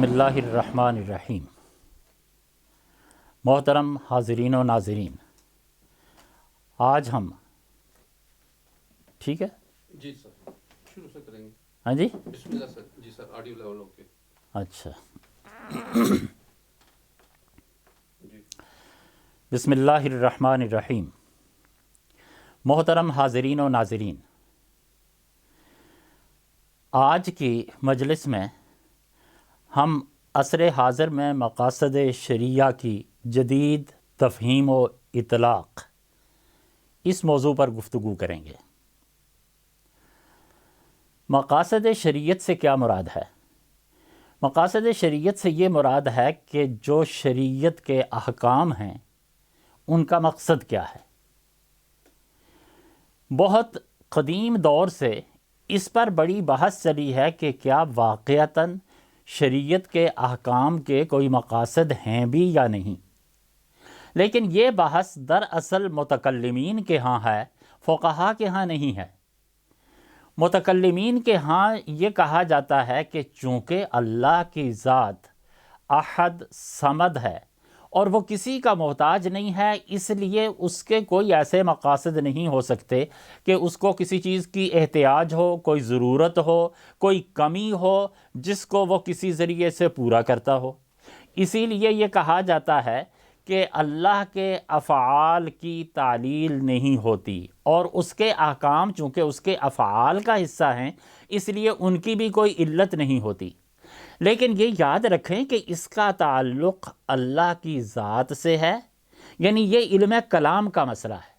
بسم اللہ الرحمن الرحیم۔ محترم حاضرین و ناظرین، آج ہم ٹھیک ہے جی سر، شروع سے کریں گے۔ ہاں جی بسم اللہ سر۔ جی سر، آڈیو لیول اوکے۔ اچھا جی بسم اللہ الرحمن الرحیم۔ محترم حاضرین و ناظرین، آج کی مجلس میں ہم عصر حاضر میں مقاصد شرعیہ کی جدید تفہیم و اطلاق اس موضوع پر گفتگو کریں گے۔ مقاصد شریعت سے کیا مراد ہے؟ مقاصد شریعت سے یہ مراد ہے کہ جو شریعت کے احکام ہیں ان کا مقصد کیا ہے۔ بہت قدیم دور سے اس پر بڑی بحث چلی ہے کہ کیا واقعتاً شریعت کے احکام کے کوئی مقاصد ہیں بھی یا نہیں، لیکن یہ بحث دراصل متکلمین کے ہاں ہے، فقہا کے ہاں نہیں ہے۔ متکلمین کے ہاں یہ کہا جاتا ہے کہ چونکہ اللہ کی ذات احد صمد ہے اور وہ کسی کا محتاج نہیں ہے، اس لیے اس کے کوئی ایسے مقاصد نہیں ہو سکتے کہ اس کو کسی چیز کی احتیاج ہو، کوئی ضرورت ہو، کوئی کمی ہو جس کو وہ کسی ذریعے سے پورا کرتا ہو۔ اسی لیے یہ کہا جاتا ہے کہ اللہ کے افعال کی تعلیل نہیں ہوتی، اور اس کے احکام چونکہ اس کے افعال کا حصہ ہیں اس لیے ان کی بھی کوئی علت نہیں ہوتی۔ لیکن یہ یاد رکھیں کہ اس کا تعلق اللہ کی ذات سے ہے، یعنی یہ علم کلام کا مسئلہ ہے۔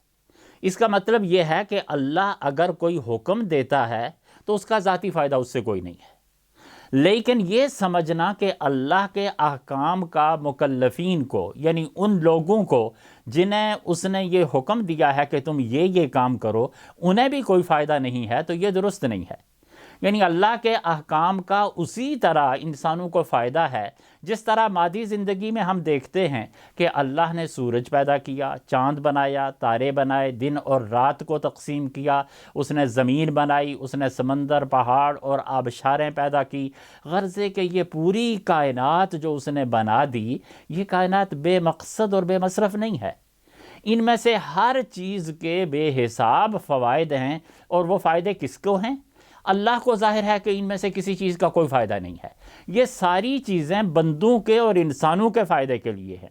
اس کا مطلب یہ ہے کہ اللہ اگر کوئی حکم دیتا ہے تو اس کا ذاتی فائدہ اس سے کوئی نہیں ہے، لیکن یہ سمجھنا کہ اللہ کے احکام کا مکلفین کو، یعنی ان لوگوں کو جنہیں اس نے یہ حکم دیا ہے کہ تم یہ کام کرو، انہیں بھی کوئی فائدہ نہیں ہے، تو یہ درست نہیں ہے۔ یعنی اللہ کے احکام کا اسی طرح انسانوں کو فائدہ ہے جس طرح مادی زندگی میں ہم دیکھتے ہیں کہ اللہ نے سورج پیدا کیا، چاند بنایا، تارے بنائے، دن اور رات کو تقسیم کیا، اس نے زمین بنائی، اس نے سمندر، پہاڑ اور آبشاریں پیدا کی۔ غرض ہے کہ یہ پوری کائنات جو اس نے بنا دی، یہ کائنات بے مقصد اور بے مصرف نہیں ہے۔ ان میں سے ہر چیز کے بے حساب فوائد ہیں، اور وہ فائدے کس کو ہیں؟ اللہ کو ظاہر ہے کہ ان میں سے کسی چیز کا کوئی فائدہ نہیں ہے۔ یہ ساری چیزیں بندوں کے اور انسانوں کے فائدے کے لیے ہیں۔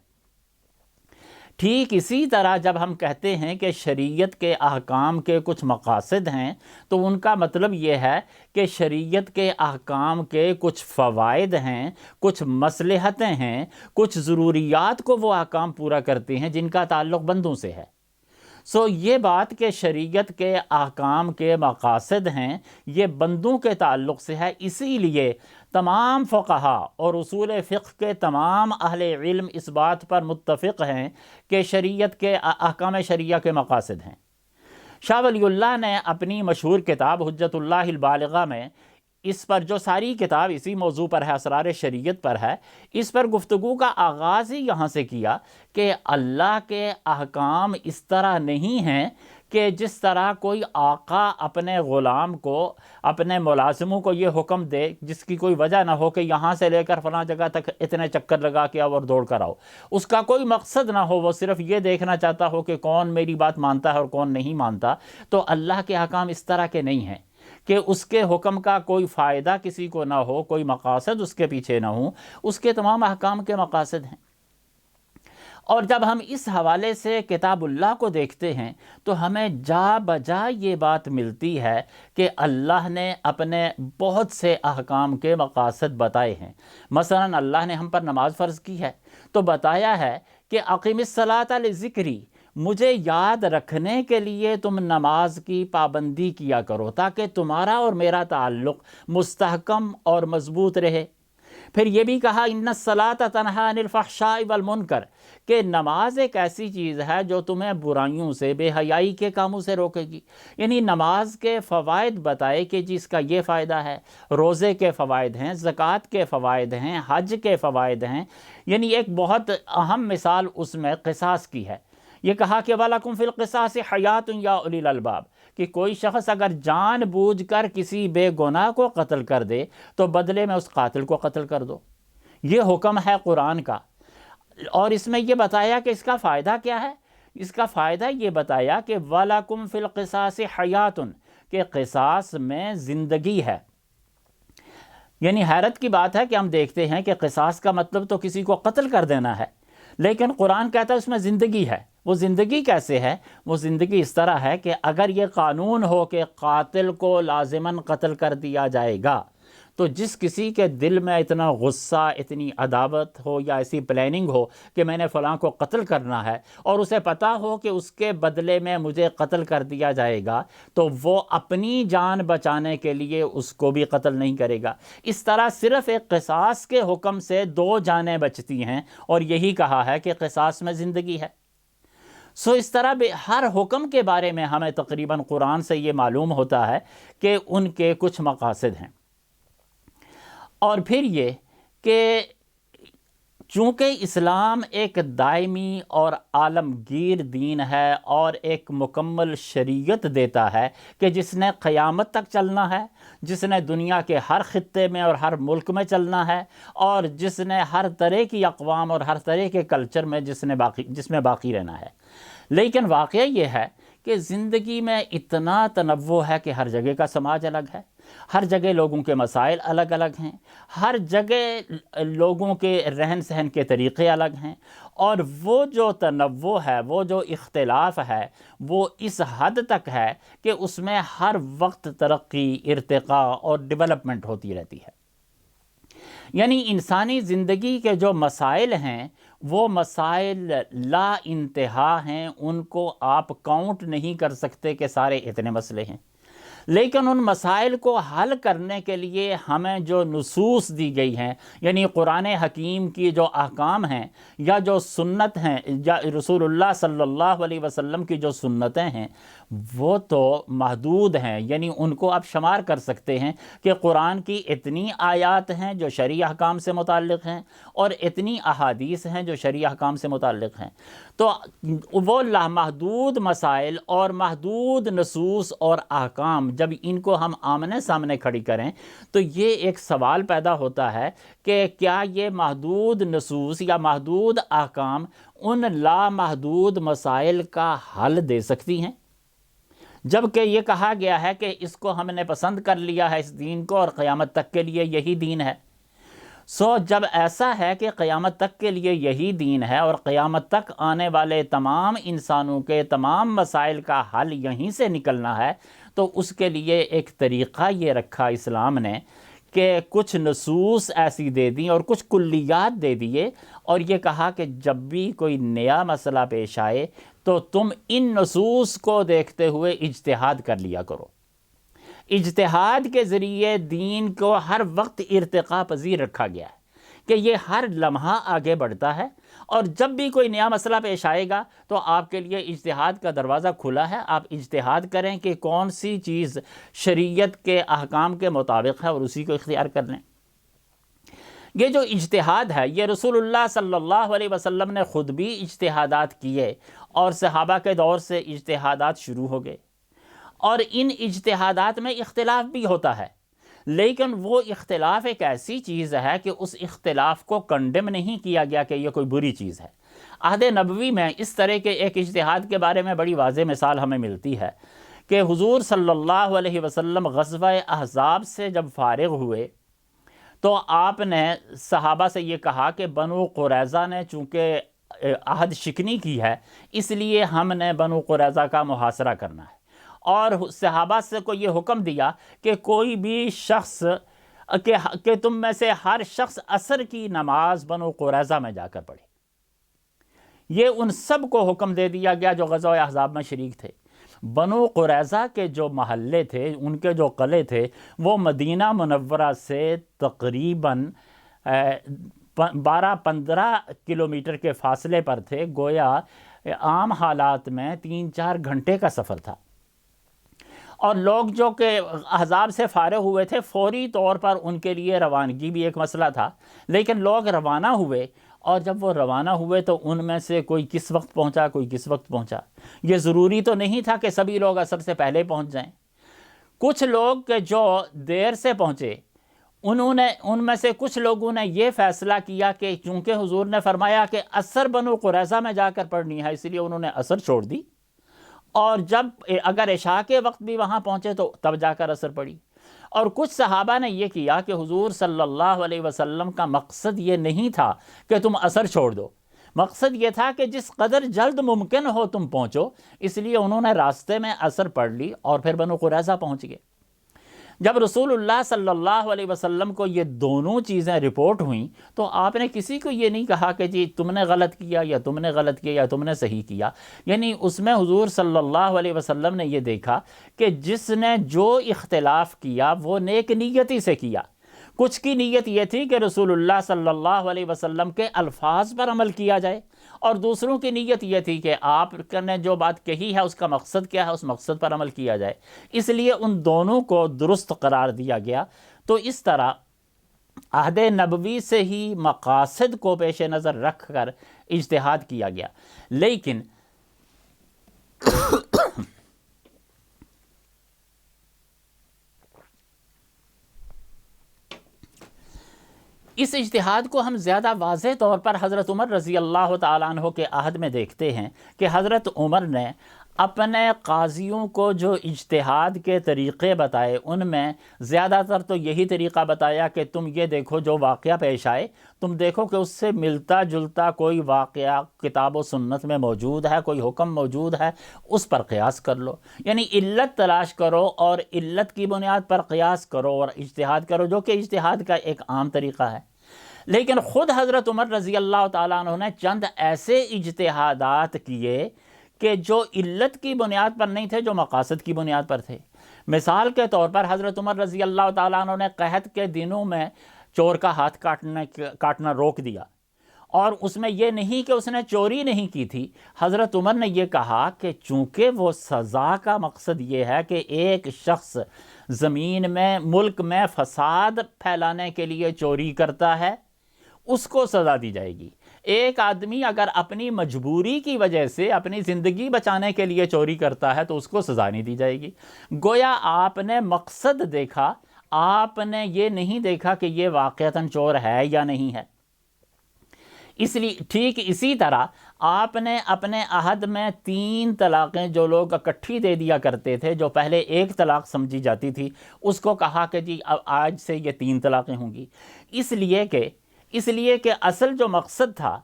ٹھیک اسی طرح جب ہم کہتے ہیں کہ شریعت کے احکام کے کچھ مقاصد ہیں تو ان کا مطلب یہ ہے کہ شریعت کے احکام کے کچھ فوائد ہیں، کچھ مصلحتیں ہیں، کچھ ضروریات کو وہ احکام پورا کرتے ہیں جن کا تعلق بندوں سے ہے۔ یہ بات کہ شریعت کے احکام کے مقاصد ہیں یہ بندوں کے تعلق سے ہے، اسی لیے تمام فقہا اور اصول فقہ کے تمام اہل علم اس بات پر متفق ہیں کہ شریعت کے احکام شرعیہ کے مقاصد ہیں۔ شاہ ولی اللہ نے اپنی مشہور کتاب حجت اللہ البالغہ میں اس پر، جو ساری کتاب اسی موضوع پر ہے، اسرار شریعت پر ہے، اس پر گفتگو کا آغاز ہی یہاں سے کیا کہ اللہ کے احکام اس طرح نہیں ہیں کہ جس طرح کوئی آقا اپنے غلام کو، اپنے ملازموں کو یہ حکم دے جس کی کوئی وجہ نہ ہو کہ یہاں سے لے کر فلاں جگہ تک اتنے چکر لگا کے آؤ اور دوڑ کر آؤ، اس کا کوئی مقصد نہ ہو، وہ صرف یہ دیکھنا چاہتا ہو کہ کون میری بات مانتا ہے اور کون نہیں مانتا۔ تو اللہ کے احکام اس طرح کے نہیں ہیں کہ اس کے حکم کا کوئی فائدہ کسی کو نہ ہو، کوئی مقاصد اس کے پیچھے نہ ہوں، اس کے تمام احکام کے مقاصد ہیں۔ اور جب ہم اس حوالے سے کتاب اللہ کو دیکھتے ہیں تو ہمیں جا بجا یہ بات ملتی ہے کہ اللہ نے اپنے بہت سے احکام کے مقاصد بتائے ہیں۔ مثلا اللہ نے ہم پر نماز فرض کی ہے تو بتایا ہے کہ اقیم الصلاۃ لذکری، مجھے یاد رکھنے کے لیے تم نماز کی پابندی کیا کرو تاکہ تمہارا اور میرا تعلق مستحکم اور مضبوط رہے۔ پھر یہ بھی کہا ان الصلاۃ تنہی عن الفحشاء والمنکر، کہ نماز ایک ایسی چیز ہے جو تمہیں برائیوں سے، بے حیائی کے کاموں سے روکے گی۔ یعنی نماز کے فوائد بتائے کہ جس کا یہ فائدہ ہے، روزے کے فوائد ہیں، زکوٰۃ کے فوائد ہیں، حج کے فوائد ہیں۔ یعنی ایک بہت اہم مثال اس میں قصاص کی ہے۔ یہ کہا کہ وَلَكُمْ فِي الْقِصَاصِ حَيَاةٌ يَا أُولِي الْأَلْبَابِ، کہ کوئی شخص اگر جان بوجھ کر کسی بے گناہ کو قتل کر دے تو بدلے میں اس قاتل کو قتل کر دو۔ یہ حکم ہے قرآن کا، اور اس میں یہ بتایا کہ اس کا فائدہ کیا ہے۔ اس کا فائدہ یہ بتایا کہ وَلَكُمْ فِي الْقِصَاصِ حَيَاتٌ، کہ قصاص میں زندگی ہے۔ یعنی حیرت کی بات ہے کہ ہم دیکھتے ہیں کہ قصاص کا مطلب تو کسی کو قتل کر دینا ہے، لیکن قرآن کہتا ہے اس میں زندگی ہے۔ وہ زندگی کیسے ہے؟ وہ زندگی اس طرح ہے کہ اگر یہ قانون ہو کہ قاتل کو لازماً قتل کر دیا جائے گا، تو جس کسی کے دل میں اتنا غصہ، اتنی عداوت ہو یا ایسی پلاننگ ہو کہ میں نے فلاں کو قتل کرنا ہے، اور اسے پتہ ہو کہ اس کے بدلے میں مجھے قتل کر دیا جائے گا، تو وہ اپنی جان بچانے کے لیے اس کو بھی قتل نہیں کرے گا۔ اس طرح صرف ایک قصاص کے حکم سے 2 جانیں بچتی ہیں، اور یہی کہا ہے کہ قصاص میں زندگی ہے۔ اس طرح ہر حکم کے بارے میں ہمیں تقریباً قرآن سے یہ معلوم ہوتا ہے کہ ان کے کچھ مقاصد ہیں۔ اور پھر یہ کہ چونکہ اسلام ایک دائمی اور عالمگیر دین ہے اور ایک مکمل شریعت دیتا ہے کہ جس نے قیامت تک چلنا ہے، جس نے دنیا کے ہر خطے میں اور ہر ملک میں چلنا ہے، اور جس نے ہر طرح کی اقوام اور ہر طرح کے کلچر میں جس میں باقی رہنا ہے۔ لیکن واقعہ یہ ہے کہ زندگی میں اتنا تنوع ہے کہ ہر جگہ کا سماج الگ ہے، ہر جگہ لوگوں کے مسائل الگ الگ ہیں، ہر جگہ لوگوں کے رہن سہن کے طریقے الگ ہیں، اور وہ جو تنوع ہے، وہ جو اختلاف ہے، وہ اس حد تک ہے کہ اس میں ہر وقت ترقی، ارتقاء اور ڈیولپمنٹ ہوتی رہتی ہے۔ یعنی انسانی زندگی کے جو مسائل ہیں وہ مسائل لا انتہا ہیں، ان کو آپ کاؤنٹ نہیں کر سکتے کہ سارے اتنے مسئلے ہیں، لیکن ان مسائل کو حل کرنے کے لیے ہمیں جو نصوص دی گئی ہیں، یعنی قرآن حکیم کی جو احکام ہیں یا جو سنت ہیں یا رسول اللہ صلی اللہ علیہ وسلم کی جو سنتیں ہیں، وہ تو محدود ہیں۔ یعنی ان کو آپ شمار کر سکتے ہیں کہ قرآن کی اتنی آیات ہیں جو شرعی احکام سے متعلق ہیں، اور اتنی احادیث ہیں جو شرعی احکام سے متعلق ہیں۔ تو وہ لامحدود مسائل اور محدود نصوص اور احکام، جب ان کو ہم آمنے سامنے کھڑی کریں تو یہ ایک سوال پیدا ہوتا ہے کہ کیا یہ محدود نصوص یا محدود احکام ان لامحدود مسائل کا حل دے سکتی ہیں؟ جبکہ یہ کہا گیا ہے کہ اس کو ہم نے پسند کر لیا ہے، اس دین کو، اور قیامت تک کے لیے یہی دین ہے۔ جب ایسا ہے کہ قیامت تک کے لیے یہی دین ہے، اور قیامت تک آنے والے تمام انسانوں کے تمام مسائل کا حل یہیں سے نکلنا ہے، تو اس کے لیے ایک طریقہ یہ رکھا اسلام نے کہ کچھ نصوص ایسی دے دیں اور کچھ کلیات دے دیے، اور یہ کہا کہ جب بھی کوئی نیا مسئلہ پیش آئے تو تم ان نصوص کو دیکھتے ہوئے اجتہاد کر لیا کرو۔ اجتہاد کے ذریعے دین کو ہر وقت ارتقاء پذیر رکھا گیا ہے کہ یہ ہر لمحہ آگے بڑھتا ہے، اور جب بھی کوئی نیا مسئلہ پیش آئے گا تو آپ کے لیے اجتہاد کا دروازہ کھلا ہے۔ آپ اجتہاد کریں کہ کون سی چیز شریعت کے احکام کے مطابق ہے اور اسی کو اختیار کر لیں۔ یہ جو اجتہاد ہے، یہ رسول اللہ صلی اللہ علیہ وسلم نے خود بھی اجتہادات کیے، اور صحابہ کے دور سے اجتہادات شروع ہو گئے، اور ان اجتہادات میں اختلاف بھی ہوتا ہے، لیکن وہ اختلاف ایک ایسی چیز ہے کہ اس اختلاف کو کنڈم نہیں کیا گیا کہ یہ کوئی بری چیز ہے۔ عہد نبوی میں اس طرح کے ایک اجتہاد کے بارے میں بڑی واضح مثال ہمیں ملتی ہے کہ حضور صلی اللہ علیہ وسلم غزوہ احزاب سے جب فارغ ہوئے تو آپ نے صحابہ سے یہ کہا کہ بنو قریظہ نے چونکہ عہد شکنی کی ہے، اس لیے ہم نے بنو قریظہ کا محاصرہ کرنا ہے، اور صحابہ سے کو یہ حکم دیا کہ کوئی بھی شخص کہ تم میں سے ہر شخص عصر کی نماز بنو قریظہ میں جا کر پڑھے۔ یہ ان سب کو حکم دے دیا گیا جو غزوہ احزاب میں شریک تھے۔ بنو قریظہ کے جو محلے تھے، ان کے جو قلعے تھے، وہ مدینہ منورہ سے تقریباً 12-15 کلومیٹر کے فاصلے پر تھے، گویا عام حالات میں 3-4 گھنٹے کا سفر تھا۔ اور لوگ جو کہ احزاب سے فارغ ہوئے تھے، فوری طور پر ان کے لیے روانگی بھی ایک مسئلہ تھا، لیکن لوگ روانہ ہوئے، اور جب وہ روانہ ہوئے تو ان میں سے کوئی کس وقت پہنچا، کوئی کس وقت پہنچا۔ یہ ضروری تو نہیں تھا کہ سبھی لوگ عصر سے پہلے پہنچ جائیں۔ کچھ لوگ کہ جو دیر سے پہنچے، ان میں سے کچھ لوگوں نے یہ فیصلہ کیا کہ چونکہ حضور نے فرمایا کہ عصر بنو قریظہ میں جا کر پڑھنی ہے، اس لیے انہوں نے عصر چھوڑ دی، اور جب اگر عشاء کے وقت بھی وہاں پہنچے تو تب جا کر عصر پڑھی۔ اور کچھ صحابہ نے یہ کیا کہ حضور صلی اللہ علیہ وسلم کا مقصد یہ نہیں تھا کہ تم عصر چھوڑ دو، مقصد یہ تھا کہ جس قدر جلد ممکن ہو تم پہنچو، اس لیے انہوں نے راستے میں عصر پڑھ لی اور پھر بنو قریظہ پہنچ گئے۔ جب رسول اللہ صلی اللہ علیہ وسلم کو یہ دونوں چیزیں رپورٹ ہوئیں تو آپ نے کسی کو یہ نہیں کہا کہ جی تم نے غلط کیا یا تم نے غلط کیا یا تم نے صحیح کیا، یعنی اس میں حضور صلی اللہ علیہ وسلم نے یہ دیکھا کہ جس نے جو اختلاف کیا وہ نیک نیتی سے کیا۔ کچھ کی نیت یہ تھی کہ رسول اللہ صلی اللہ علیہ وسلم کے الفاظ پر عمل کیا جائے، اور دوسروں کی نیت یہ تھی کہ آپ نے جو بات کہی ہے اس کا مقصد کیا ہے، اس مقصد پر عمل کیا جائے، اس لیے ان دونوں کو درست قرار دیا گیا۔ تو اس طرح عہد نبوی سے ہی مقاصد کو پیش نظر رکھ کر اجتہاد کیا گیا، لیکن اس اجتہاد کو ہم زیادہ واضح طور پر حضرت عمر رضی اللہ تعالیٰ عنہ کے عہد میں دیکھتے ہیں کہ حضرت عمر نے اپنے قاضیوں کو جو اجتہاد کے طریقے بتائے ان میں زیادہ تر تو یہی طریقہ بتایا کہ تم یہ دیکھو جو واقعہ پیش آئے، تم دیکھو کہ اس سے ملتا جلتا کوئی واقعہ کتاب و سنت میں موجود ہے، کوئی حکم موجود ہے، اس پر قیاس کر لو، یعنی علت تلاش کرو اور علت کی بنیاد پر قیاس کرو اور اجتہاد کرو، جو کہ اجتہاد کا ایک عام طریقہ ہے۔ لیکن خود حضرت عمر رضی اللہ تعالیٰ عنہ نے چند ایسے اجتہادات کیے کہ جو علت کی بنیاد پر نہیں تھے، جو مقاصد کی بنیاد پر تھے۔ مثال کے طور پر حضرت عمر رضی اللہ تعالیٰ عنہ نے قحط کے دنوں میں چور کا ہاتھ کاٹنا روک دیا، اور اس میں یہ نہیں کہ اس نے چوری نہیں کی تھی، حضرت عمر نے یہ کہا کہ چونکہ وہ سزا کا مقصد یہ ہے کہ ایک شخص زمین میں ملک میں فساد پھیلانے کے لیے چوری کرتا ہے، اس کو سزا دی جائے گی۔ ایک آدمی اگر اپنی مجبوری کی وجہ سے اپنی زندگی بچانے کے لیے چوری کرتا ہے تو اس کو سزا نہیں دی جائے گی۔ گویا آپ نے مقصد دیکھا، آپ نے یہ نہیں دیکھا کہ یہ واقعتاً چور ہے یا نہیں ہے۔ اس لیے ٹھیک اسی طرح آپ نے اپنے عہد میں 3 طلاقیں جو لوگ اکٹھی دے دیا کرتے تھے، جو پہلے 1 طلاق سمجھی جاتی تھی، اس کو کہا کہ جی اب آج سے یہ 3 طلاقیں ہوں گی، اس لیے کہ اصل جو مقصد تھا،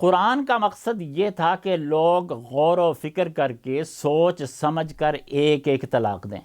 قرآن کا مقصد یہ تھا کہ لوگ غور و فکر کر کے سوچ سمجھ کر ایک ایک طلاق دیں،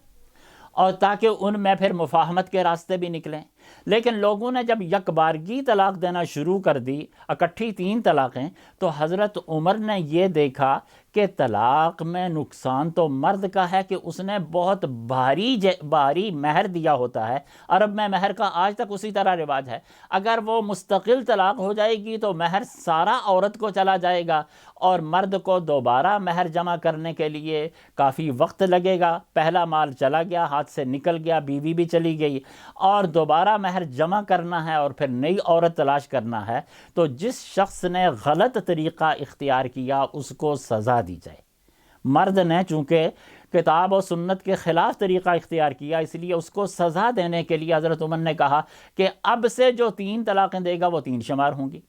اور تاکہ ان میں پھر مفاہمت کے راستے بھی نکلیں۔ لیکن لوگوں نے جب یک بارگی طلاق دینا شروع کر دی، اکٹھی 3 طلاقیں، تو حضرت عمر نے یہ دیکھا کہ طلاق میں نقصان تو مرد کا ہے کہ اس نے بہت بھاری مہر دیا ہوتا ہے۔ عرب میں مہر کا آج تک اسی طرح رواج ہے، اگر وہ مستقل طلاق ہو جائے گی تو مہر سارا عورت کو چلا جائے گا، اور مرد کو دوبارہ مہر جمع کرنے کے لیے کافی وقت لگے گا۔ پہلا مال چلا گیا، ہاتھ سے نکل گیا، بیوی بھی چلی گئی، اور دوبارہ مہر جمع کرنا ہے اور پھر نئی عورت تلاش کرنا ہے۔ تو جس شخص نے غلط طریقہ اختیار کیا اس کو سزا دی جائے۔ مرد نے چونکہ کتاب و سنت کے خلاف طریقہ اختیار کیا، اس لیے اس کو سزا دینے کے لیے حضرت عمر نے کہا کہ اب سے جو 3 طلاقیں دے گا وہ 3 شمار ہوں گی۔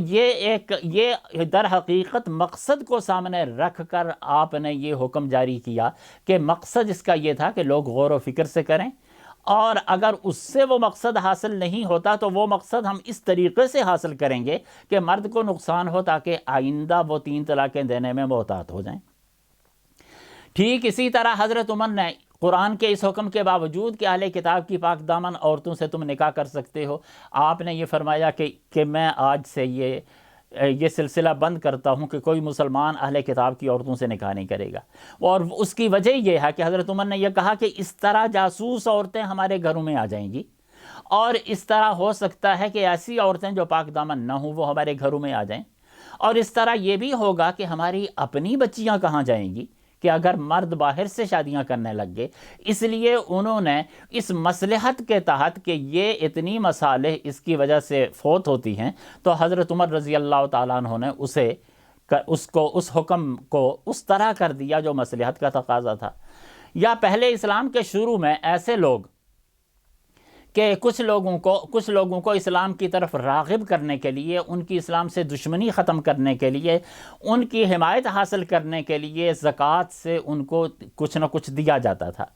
یہ در حقیقت مقصد کو سامنے رکھ کر آپ نے یہ حکم جاری کیا کہ مقصد اس کا یہ تھا کہ لوگ غور و فکر سے کریں، اور اگر اس سے وہ مقصد حاصل نہیں ہوتا تو وہ مقصد ہم اس طریقے سے حاصل کریں گے کہ مرد کو نقصان ہو تاکہ آئندہ وہ 3 طلاقیں دینے میں محتاط ہو جائیں۔ ٹھیک اسی طرح حضرت عمر نے قرآن کے اس حکم کے باوجود کہ اہل کتاب کی پاک دامن عورتوں سے تم نکاح کر سکتے ہو، آپ نے یہ فرمایا کہ میں آج سے یہ سلسلہ بند کرتا ہوں کہ کوئی مسلمان اہل کتاب کی عورتوں سے نکاح نہیں کرے گا۔ اور اس کی وجہ یہ ہے کہ حضرت عمر نے یہ کہا کہ اس طرح جاسوس عورتیں ہمارے گھروں میں آ جائیں گی، اور اس طرح ہو سکتا ہے کہ ایسی عورتیں جو پاک دامن نہ ہوں وہ ہمارے گھروں میں آ جائیں، اور اس طرح یہ بھی ہوگا کہ ہماری اپنی بچیاں کہاں جائیں گی کہ اگر مرد باہر سے شادیاں کرنے لگ گئے۔ اس لیے انہوں نے اس مصلحت کے تحت کہ یہ اتنی مصالح اس کی وجہ سے فوت ہوتی ہیں، تو حضرت عمر رضی اللہ تعالیٰ عنہ نے اس حکم کو اس طرح کر دیا جو مصلحت کا تقاضا تھا۔ یا پہلے اسلام کے شروع میں ایسے لوگ کہ کچھ لوگوں کو اسلام کی طرف راغب کرنے کے لیے، ان کی اسلام سے دشمنی ختم کرنے کے لیے، ان کی حمایت حاصل کرنے کے لیے زکوٰۃ سے ان کو کچھ نہ کچھ دیا جاتا تھا۔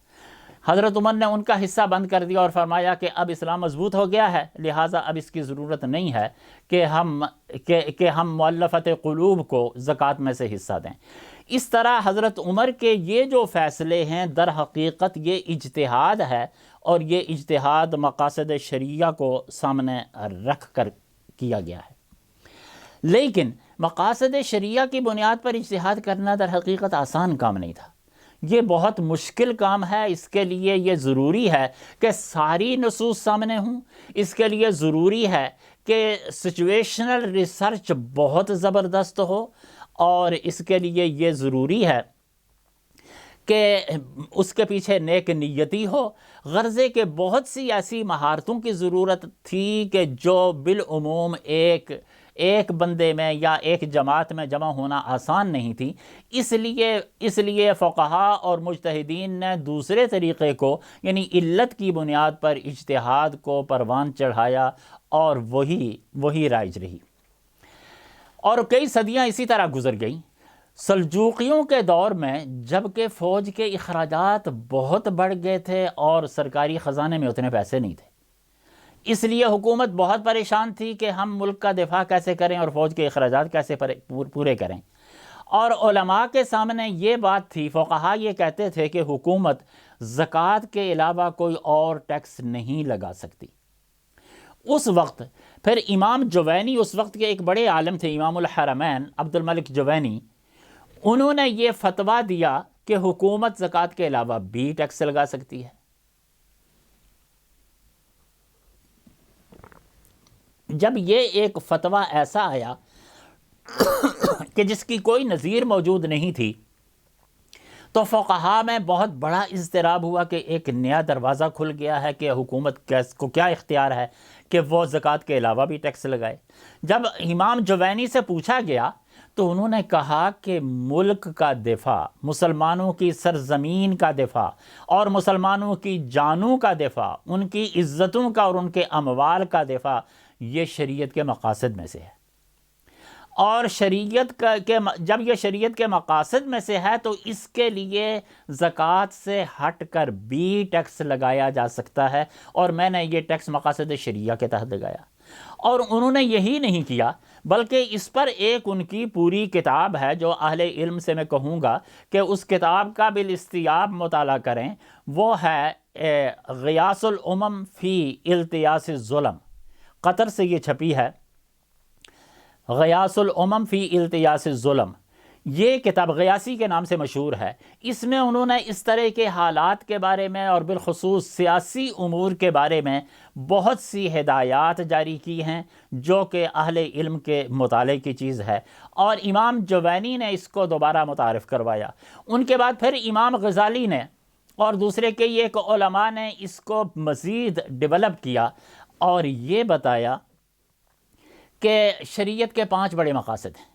حضرت عمر نے ان کا حصہ بند کر دیا اور فرمایا کہ اب اسلام مضبوط ہو گیا ہے، لہٰذا اب اس کی ضرورت نہیں ہے کہ ہم مؤلفت قلوب کو زکوٰۃ میں سے حصہ دیں۔ اس طرح حضرت عمر کے یہ جو فیصلے ہیں در حقیقت یہ اجتہاد ہے، اور یہ اجتہاد مقاصد شرعیہ کو سامنے رکھ کر کیا گیا ہے۔ لیکن مقاصد شرعیہ کی بنیاد پر اجتہاد کرنا در حقیقت آسان کام نہیں تھا، یہ بہت مشکل کام ہے۔ اس کے لیے یہ ضروری ہے کہ ساری نصوص سامنے ہوں، اس کے لیے ضروری ہے کہ سچویشنل ریسرچ بہت زبردست ہو، اور اس کے لیے یہ ضروری ہے کہ اس کے پیچھے نیک نیتی ہو۔ غرضے کہ بہت سی ایسی مہارتوں کی ضرورت تھی کہ جو بالعموم ایک بندے میں یا ایک جماعت میں جمع ہونا آسان نہیں تھی۔ اس لیے فقہاء اور مجتہدین نے دوسرے طریقے کو، یعنی علت کی بنیاد پر اجتہاد کو پروان چڑھایا، اور وہی رائج رہی، اور کئی صدیاں اسی طرح گزر گئیں۔ سلجوقیوں کے دور میں جبکہ فوج کے اخراجات بہت بڑھ گئے تھے اور سرکاری خزانے میں اتنے پیسے نہیں تھے، اس لیے حکومت بہت پریشان تھی کہ ہم ملک کا دفاع کیسے کریں اور فوج کے اخراجات کیسے پورے کریں۔ اور علماء کے سامنے یہ بات تھی، فقہاء یہ کہتے تھے کہ حکومت زکوٰۃ کے علاوہ کوئی اور ٹیکس نہیں لگا سکتی۔ اس وقت پھر امام جوینی، اس وقت کے ایک بڑے عالم تھے، امام الحرمین عبد الملک جوینی، انہوں نے یہ فتویٰ دیا کہ حکومت زکوٰۃ کے علاوہ بھی ٹیکس لگا سکتی ہے۔ جب یہ ایک فتویٰ ایسا آیا کہ جس کی کوئی نظیر موجود نہیں تھی، تو فقہاء میں بہت بڑا اضطراب ہوا کہ ایک نیا دروازہ کھل گیا ہے کہ حکومت کو کیا اختیار ہے کہ وہ زکوٰۃ کے علاوہ بھی ٹیکس لگائے۔ جب امام جوینی سے پوچھا گیا تو انہوں نے کہا کہ ملک کا دفاع، مسلمانوں کی سرزمین کا دفاع اور مسلمانوں کی جانوں کا دفاع، ان کی عزتوں کا اور ان کے اموال کا دفاع، یہ شریعت کے مقاصد میں سے ہے، اور جب یہ شریعت کے مقاصد میں سے ہے تو اس کے لیے زکوٰۃ سے ہٹ کر بھی ٹیکس لگایا جا سکتا ہے، اور میں نے یہ ٹیکس مقاصد شرعیہ کے تحت لگایا۔ اور انہوں نے یہی نہیں کیا، بلکہ اس پر ایک ان کی پوری کتاب ہے جو اہل علم سے میں کہوں گا کہ اس کتاب کا بالاستیاب مطالعہ کریں، وہ ہے غیاث الامم فی التیاس الظلم، قطر سے یہ چھپی ہے، غیاث الامم فی التیاس الظلم، یہ کتاب غیاثی کے نام سے مشہور ہے۔ اس میں انہوں نے اس طرح کے حالات کے بارے میں اور بالخصوص سیاسی امور کے بارے میں بہت سی ہدایات جاری کی ہیں جو کہ اہل علم کے مطالعے کی چیز ہے، اور امام جوینی نے اس کو دوبارہ متعارف کروایا۔ ان کے بعد پھر امام غزالی نے اور دوسرے کئی ایک علماء نے اس کو مزید ڈیولپ کیا اور یہ بتایا کہ شریعت کے 5 بڑے مقاصد ہیں۔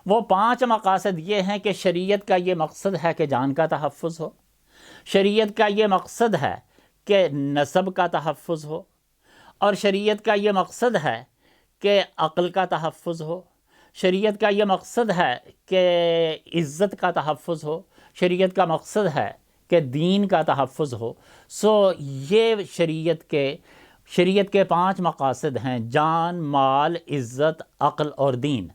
وہ 5 مقاصد یہ ہیں کہ شریعت کا یہ مقصد ہے کہ جان کا تحفظ ہو، شریعت کا یہ مقصد ہے کہ نسب کا تحفظ ہو، اور شریعت کا یہ مقصد ہے کہ عقل کا تحفظ ہو، شریعت کا یہ مقصد ہے کہ عزت کا تحفظ ہو، شریعت کا مقصد ہے کہ دین کا تحفظ ہو۔ یہ شریعت کے 5 مقاصد ہیں: جان، مال، عزت، عقل اور دین۔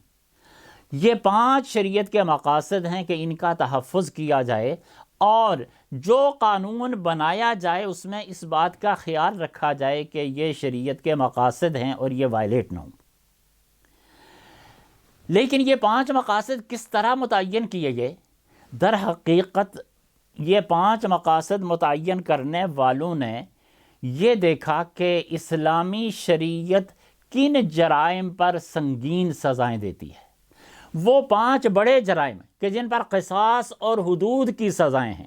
یہ 5 شریعت کے مقاصد ہیں کہ ان کا تحفظ کیا جائے، اور جو قانون بنایا جائے اس میں اس بات کا خیال رکھا جائے کہ یہ شریعت کے مقاصد ہیں اور یہ وائلیٹ نہ ہوں۔ لیکن یہ 5 مقاصد کس طرح متعین کیے گئے؟ در حقیقت یہ 5 مقاصد متعین کرنے والوں نے یہ دیکھا کہ اسلامی شریعت کن جرائم پر سنگین سزائیں دیتی ہے۔ وہ 5 بڑے جرائم کہ جن پر قصاص اور حدود کی سزائیں ہیں،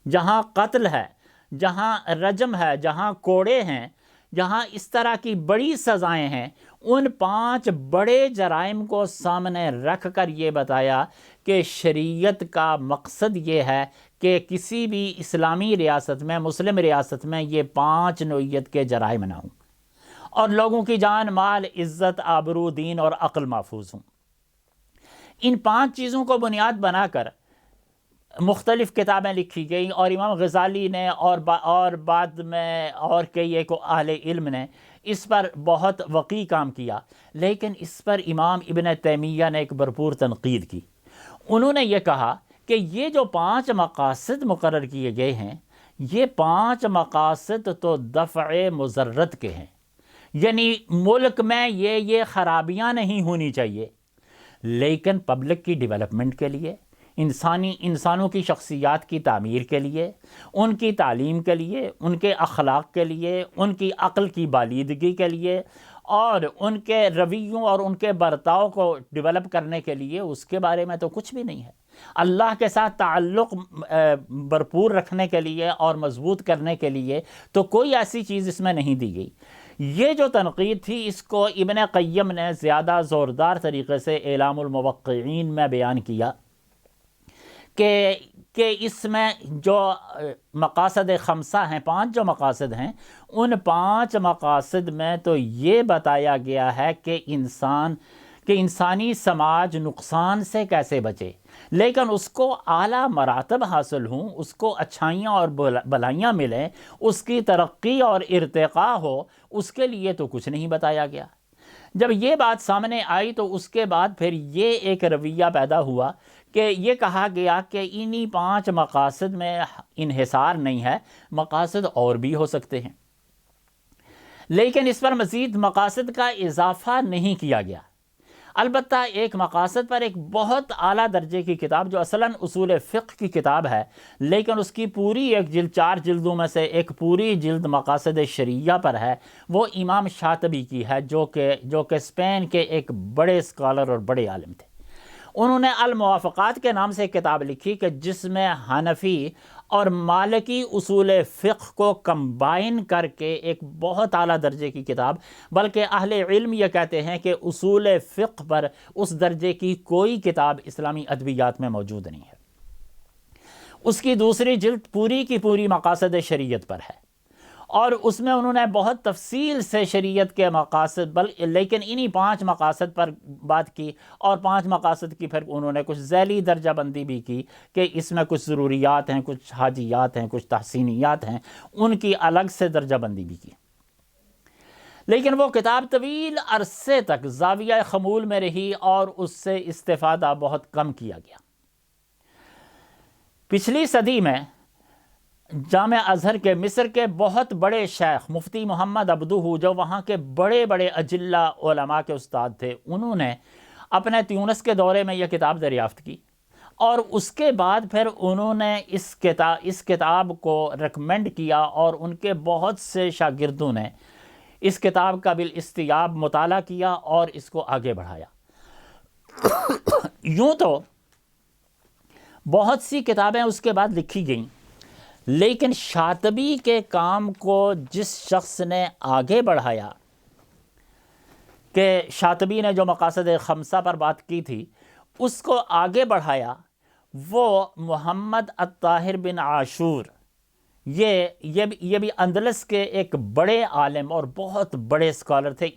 جہاں قتل ہے، جہاں رجم ہے، جہاں کوڑے ہیں، جہاں اس طرح کی بڑی سزائیں ہیں، ان 5 بڑے جرائم کو سامنے رکھ کر یہ بتایا کہ شریعت کا مقصد یہ ہے کہ کسی بھی اسلامی ریاست میں، مسلم ریاست میں یہ 5 نوعیت کے جرائم نہ ہوں اور لوگوں کی جان، مال، عزت، آبرو، دین اور عقل محفوظ ہوں۔ ان 5 چیزوں کو بنیاد بنا کر مختلف کتابیں لکھی گئیں، اور امام غزالی نے اور بعد میں اور کئی ایک اہل علم نے اس پر بہت وقیح کام کیا، لیکن اس پر امام ابن تیمیہ نے ایک بھرپور تنقید کی۔ انہوں نے یہ کہا کہ یہ جو 5 مقاصد مقرر کیے گئے ہیں، یہ 5 مقاصد تو دفع مضرت کے ہیں، یعنی ملک میں یہ خرابیاں نہیں ہونی چاہیے، لیکن پبلک کی ڈیولپمنٹ کے لیے، انسانوں کی شخصیات کی تعمیر کے لیے، ان کی تعلیم کے لیے، ان کے اخلاق کے لیے، ان کی عقل کی بالیدگی کے لیے، اور ان کے رویوں اور ان کے برتاؤ کو ڈیولپ کرنے کے لیے، اس کے بارے میں تو کچھ بھی نہیں ہے۔ اللہ کے ساتھ تعلق بھرپور رکھنے کے لیے اور مضبوط کرنے کے لیے تو کوئی ایسی چیز اس میں نہیں دی گئی۔ یہ جو تنقید تھی، اس کو ابن قیم نے زیادہ زوردار طریقے سے اعلام الموقعین میں بیان کیا کہ اس میں جو مقاصد 5 ہیں، 5 جو مقاصد ہیں، ان 5 مقاصد میں تو یہ بتایا گیا ہے کہ انسانی سماج نقصان سے کیسے بچے، لیکن اس کو اعلیٰ مراتب حاصل ہوں، اس کو اچھائیاں اور بھلائیاں ملیں، اس کی ترقی اور ارتقاء ہو، اس کے لیے تو کچھ نہیں بتایا گیا۔ جب یہ بات سامنے آئی تو اس کے بعد پھر یہ ایک رویہ پیدا ہوا کہ یہ کہا گیا کہ انہی 5 مقاصد میں انحصار نہیں ہے، مقاصد اور بھی ہو سکتے ہیں، لیکن اس پر مزید مقاصد کا اضافہ نہیں کیا گیا۔ البتہ ایک مقاصد پر ایک بہت اعلیٰ درجے کی کتاب، جو اصلاً اصول فقہ کی کتاب ہے، لیکن اس کی پوری ایک جلد، 4 جلدوں میں سے ایک پوری جلد مقاصد شرعیہ پر ہے، وہ امام شاطبی کی ہے، جو کہ اسپین کے ایک بڑے اسکالر اور بڑے عالم تھے۔ انہوں نے الموافقات کے نام سے ایک کتاب لکھی کہ جس میں حنفی اور مالکی اصول فقہ کو کمبائن کر کے ایک بہت اعلیٰ درجے کی کتاب، بلکہ اہل علم یہ کہتے ہیں کہ اصول فقہ پر اس درجے کی کوئی کتاب اسلامی ادبیات میں موجود نہیں ہے۔ اس کی دوسری جلد پوری کی پوری مقاصد شریعت پر ہے، اور اس میں انہوں نے بہت تفصیل سے شریعت کے مقاصد لیکن انہی 5 مقاصد پر بات کی، اور 5 مقاصد کی پھر انہوں نے کچھ ذیلی درجہ بندی بھی کی کہ اس میں کچھ ضروریات ہیں، کچھ حاجیات ہیں، کچھ تحسینیات ہیں، ان کی الگ سے درجہ بندی بھی کی۔ لیکن وہ کتاب طویل عرصے تک زاویہ خمول میں رہی اور اس سے استفادہ بہت کم کیا گیا۔ پچھلی صدی میں جامع ازہر کے مصر کے بہت بڑے شیخ مفتی محمد عبدہ، جو وہاں کے بڑے بڑے اجلہ علماء کے استاد تھے، انہوں نے اپنے تیونس کے دورے میں یہ کتاب دریافت کی، اور اس کے بعد پھر انہوں نے اس کتاب کو ریکمینڈ کیا، اور ان کے بہت سے شاگردوں نے اس کتاب کا بالاستیاب مطالعہ کیا اور اس کو آگے بڑھایا۔ یوں تو بہت سی کتابیں اس کے بعد لکھی گئیں، لیکن شاطبی کے کام کو جس شخص نے آگے بڑھایا، کہ شاطبی نے جو مقاصد 5 پر بات کی تھی اس کو آگے بڑھایا، وہ محمد الطاہر بن عاشور، یہ بھی اندلس کے ایک بڑے عالم اور بہت بڑے اسکالر تھے۔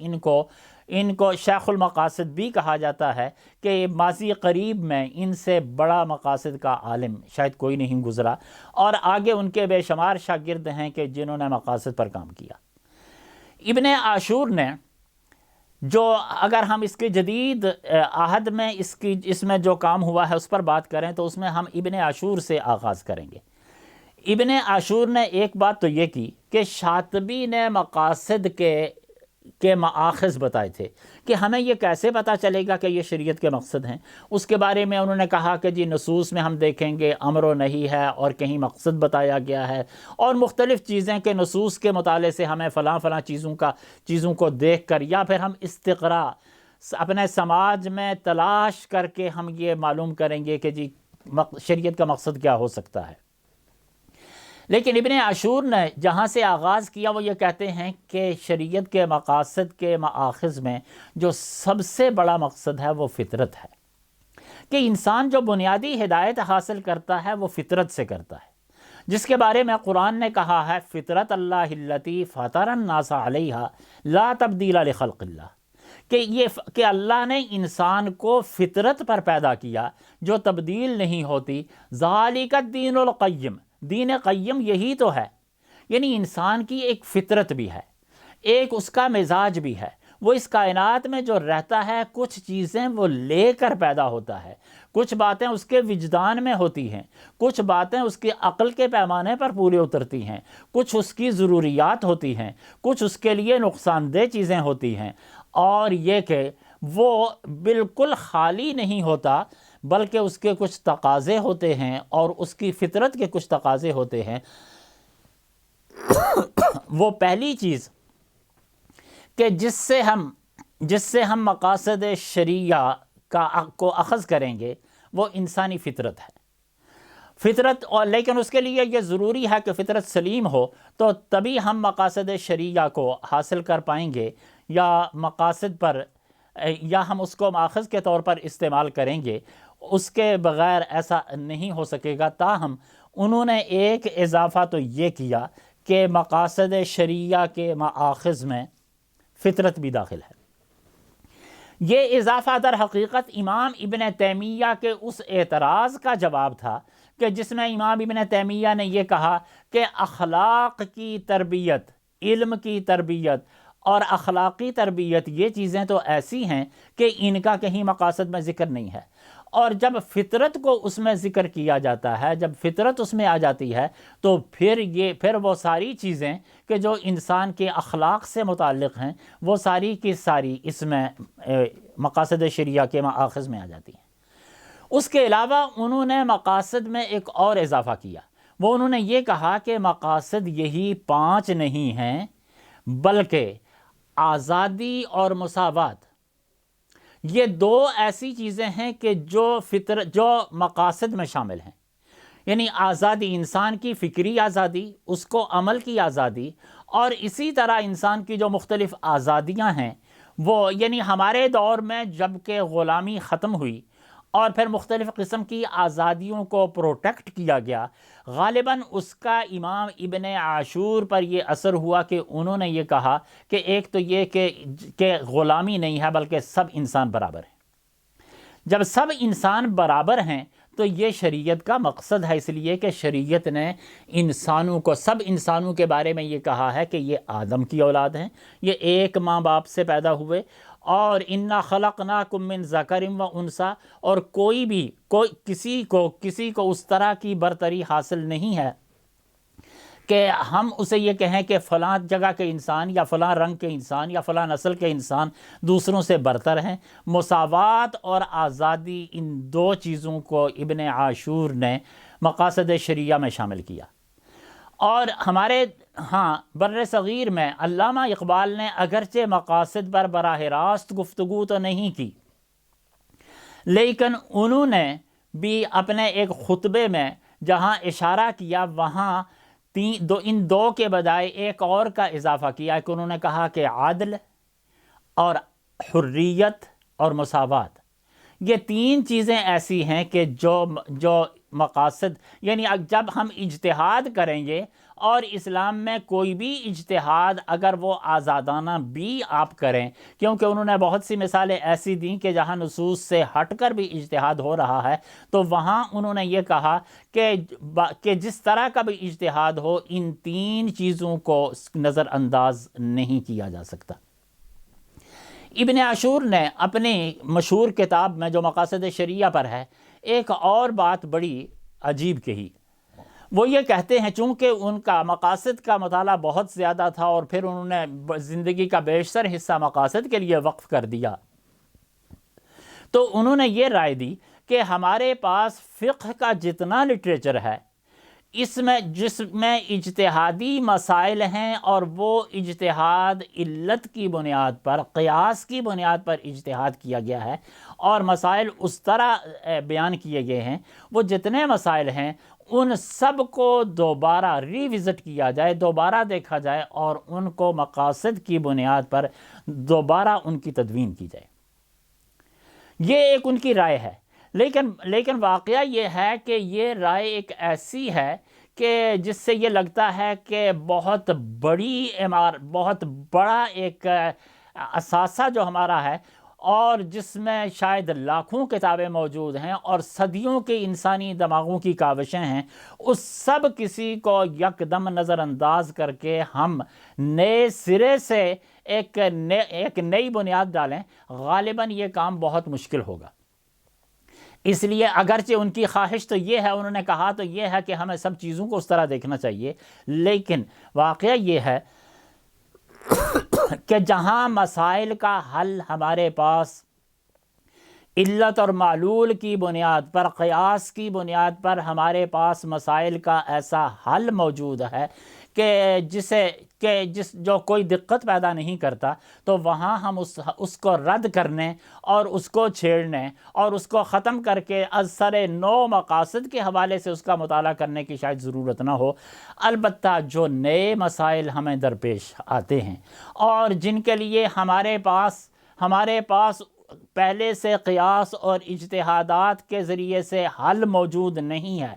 ان کو شیخ المقاصد بھی کہا جاتا ہے کہ ماضی قریب میں ان سے بڑا مقاصد کا عالم شاید کوئی نہیں گزرا، اور آگے ان کے بے شمار شاگرد ہیں کہ جنہوں نے مقاصد پر کام کیا۔ ابن عاشور نے، جو اگر ہم اس کے جدید عہد میں اس میں جو کام ہوا ہے اس پر بات کریں تو اس میں ہم ابن عاشور سے آغاز کریں گے۔ ابن عاشور نے ایک بات تو یہ کی کہ شاطبی نے مقاصد کے مآخذ بتائے تھے کہ ہمیں یہ کیسے پتہ چلے گا کہ یہ شریعت کے مقصد ہیں۔ اس کے بارے میں انہوں نے کہا کہ جی نصوص میں ہم دیکھیں گے امر و نہی ہے، اور کہیں مقصد بتایا گیا ہے، اور مختلف چیزیں کہ نصوص کے مطالعے سے ہمیں فلاں چیزوں کو دیکھ کر، یا پھر ہم استقراء اپنے سماج میں تلاش کر کے ہم یہ معلوم کریں گے کہ جی شریعت کا مقصد کیا ہو سکتا ہے۔ لیکن ابن عاشور نے جہاں سے آغاز کیا وہ یہ کہتے ہیں کہ شریعت کے مقاصد کے مآخذ میں جو سب سے بڑا مقصد ہے وہ فطرت ہے، کہ انسان جو بنیادی ہدایت حاصل کرتا ہے وہ فطرت سے کرتا ہے، جس کے بارے میں قرآن نے کہا ہے فطرت اللہ التی فطر الناس علیہا لا تبدیل لخلق اللہ، کہ اللہ نے انسان کو فطرت پر پیدا کیا جو تبدیل نہیں ہوتی، ذالک الدین القیم، دین قیم یہی تو ہے، یعنی انسان کی ایک فطرت بھی ہے، ایک اس کا مزاج بھی ہے، وہ اس کائنات میں جو رہتا ہے کچھ چیزیں وہ لے کر پیدا ہوتا ہے، کچھ باتیں اس کے وجدان میں ہوتی ہیں، کچھ باتیں اس کی عقل کے پیمانے پر پورے اترتی ہیں، کچھ اس کی ضروریات ہوتی ہیں، کچھ اس کے لیے نقصان دہ چیزیں ہوتی ہیں، اور یہ کہ وہ بالکل خالی نہیں ہوتا بلکہ اس کے کچھ تقاضے ہوتے ہیں اور اس کی فطرت کے کچھ تقاضے ہوتے ہیں۔ وہ پہلی چیز کہ جس سے ہم مقاصد شرعیہ کو اخذ کریں گے وہ انسانی فطرت ہے، فطرت، اور لیکن اس کے لیے یہ ضروری ہے کہ فطرت سلیم ہو، تو تبھی ہم مقاصد شرعیہ کو حاصل کر پائیں گے، یا مقاصد پر، یا ہم اس کو ماخذ کے طور پر استعمال کریں گے، اس کے بغیر ایسا نہیں ہو سکے گا۔ تاہم انہوں نے ایک اضافہ تو یہ کیا کہ مقاصد شرعیہ کے مآخذ میں فطرت بھی داخل ہے۔ یہ اضافہ در حقیقت امام ابن تیمیہ کے اس اعتراض کا جواب تھا کہ جس میں امام ابن تیمیہ نے یہ کہا کہ اخلاق کی تربیت، علم کی تربیت اور اخلاقی تربیت یہ چیزیں تو ایسی ہیں کہ ان کا کہیں مقاصد میں ذکر نہیں ہے، اور جب فطرت کو اس میں ذکر کیا جاتا ہے، جب فطرت اس میں آ جاتی ہے تو پھر وہ ساری چیزیں کہ جو انسان کے اخلاق سے متعلق ہیں وہ ساری کی ساری اس میں مقاصد شرعیہ کے مآخذ میں آ جاتی ہیں۔ اس کے علاوہ انہوں نے مقاصد میں ایک اور اضافہ کیا، وہ انہوں نے یہ کہا کہ مقاصد یہی 5 نہیں ہیں بلکہ آزادی اور مساوات، یہ 2 ایسی چیزیں ہیں کہ جو مقاصد میں شامل ہیں، یعنی آزادی، انسان کی فکری آزادی، اس کو عمل کی آزادی، اور اسی طرح انسان کی جو مختلف آزادیاں ہیں وہ، یعنی ہمارے دور میں جب کہ غلامی ختم ہوئی اور پھر مختلف قسم کی آزادیوں کو پروٹیکٹ کیا گیا، غالباً اس کا امام ابن عاشور پر یہ اثر ہوا کہ انہوں نے یہ کہا کہ ایک تو یہ کہ غلامی نہیں ہے بلکہ سب انسان برابر ہیں۔ جب سب انسان برابر ہیں تو یہ شریعت کا مقصد ہے، اس لیے کہ شریعت نے انسانوں کو، سب انسانوں کے بارے میں یہ کہا ہے کہ یہ آدم کی اولاد ہیں، یہ ایک ماں باپ سے پیدا ہوئے، اور انا خلقناکم من ذکر و انثی، اور کسی کو اس طرح کی برتری حاصل نہیں ہے کہ ہم اسے یہ کہیں کہ فلاں جگہ کے انسان یا فلاں رنگ کے انسان یا فلاں نسل کے انسان دوسروں سے برتر ہیں۔ مساوات اور آزادی، ان 2 چیزوں کو ابن عاشور نے مقاصد شرعیہ میں شامل کیا۔ اور ہمارے بر صغیر میں علامہ اقبال نے اگرچہ مقاصد پر براہ راست گفتگو تو نہیں کی، لیکن انہوں نے بھی اپنے ایک خطبے میں جہاں اشارہ کیا وہاں ان 2 کے بجائے ایک اور کا اضافہ کیا کہ انہوں نے کہا کہ عدل اور حریت اور مساوات، یہ 3 چیزیں ایسی ہیں کہ جو مقاصد، یعنی جب ہم اجتہاد کریں گے، اور اسلام میں کوئی بھی اجتہاد اگر وہ آزادانہ بھی آپ کریں، کیونکہ انہوں نے بہت سی مثالیں ایسی دیں کہ جہاں نصوص سے ہٹ کر بھی اجتہاد ہو رہا ہے، تو وہاں انہوں نے یہ کہا کہ جس طرح کا بھی اجتہاد ہو ان 3 چیزوں کو نظر انداز نہیں کیا جا سکتا۔ ابن عاشور نے اپنی مشہور کتاب میں جو مقاصد شرعیہ پر ہے ایک اور بات بڑی عجیب کہی، وہ یہ کہتے ہیں چونکہ ان کا مقاصد کا مطالعہ بہت زیادہ تھا اور پھر انہوں نے زندگی کا بیشتر حصہ مقاصد کے لیے وقف کر دیا، تو انہوں نے یہ رائے دی کہ ہمارے پاس فقہ کا جتنا لٹریچر ہے جس میں اجتہادی مسائل ہیں، اور وہ اجتہاد علت کی بنیاد پر، قیاس کی بنیاد پر اجتہاد کیا گیا ہے، اور مسائل اس طرح بیان کیے گئے ہیں، وہ جتنے مسائل ہیں ان سب کو دوبارہ ریوزٹ کیا جائے، دوبارہ دیکھا جائے، اور ان کو مقاصد کی بنیاد پر دوبارہ ان کی تدوین کی جائے۔ یہ ایک ان کی رائے ہے، لیکن واقعہ یہ ہے کہ یہ رائے ایک ایسی ہے کہ جس سے یہ لگتا ہے کہ بہت بڑا ایک اثاثہ جو ہمارا ہے، اور جس میں شاید لاکھوں کتابیں موجود ہیں اور صدیوں کی انسانی دماغوں کی کاوشیں ہیں، اس سب کسی کو یکدم نظر انداز کر کے ہم نئے سرے سے ایک نئی بنیاد ڈالیں، غالباً یہ کام بہت مشکل ہوگا۔ اس لیے اگرچہ ان کی خواہش تو یہ ہے، انہوں نے کہا تو یہ ہے کہ ہمیں سب چیزوں کو اس طرح دیکھنا چاہیے، لیکن واقعہ یہ ہے کہ جہاں مسائل کا حل ہمارے پاس علت اور معلول کی بنیاد پر، قیاس کی بنیاد پر ہمارے پاس مسائل کا ایسا حل موجود ہے کہ جو کوئی دقت پیدا نہیں کرتا، تو وہاں ہم اس کو رد کرنے اور اس کو چھیڑنے اور اس کو ختم کر کے از سر نو مقاصد کے حوالے سے اس کا مطالعہ کرنے کی شاید ضرورت نہ ہو۔ البتہ جو نئے مسائل ہمیں درپیش آتے ہیں اور جن کے لیے ہمارے پاس پہلے سے قیاس اور اجتہادات کے ذریعے سے حل موجود نہیں ہے،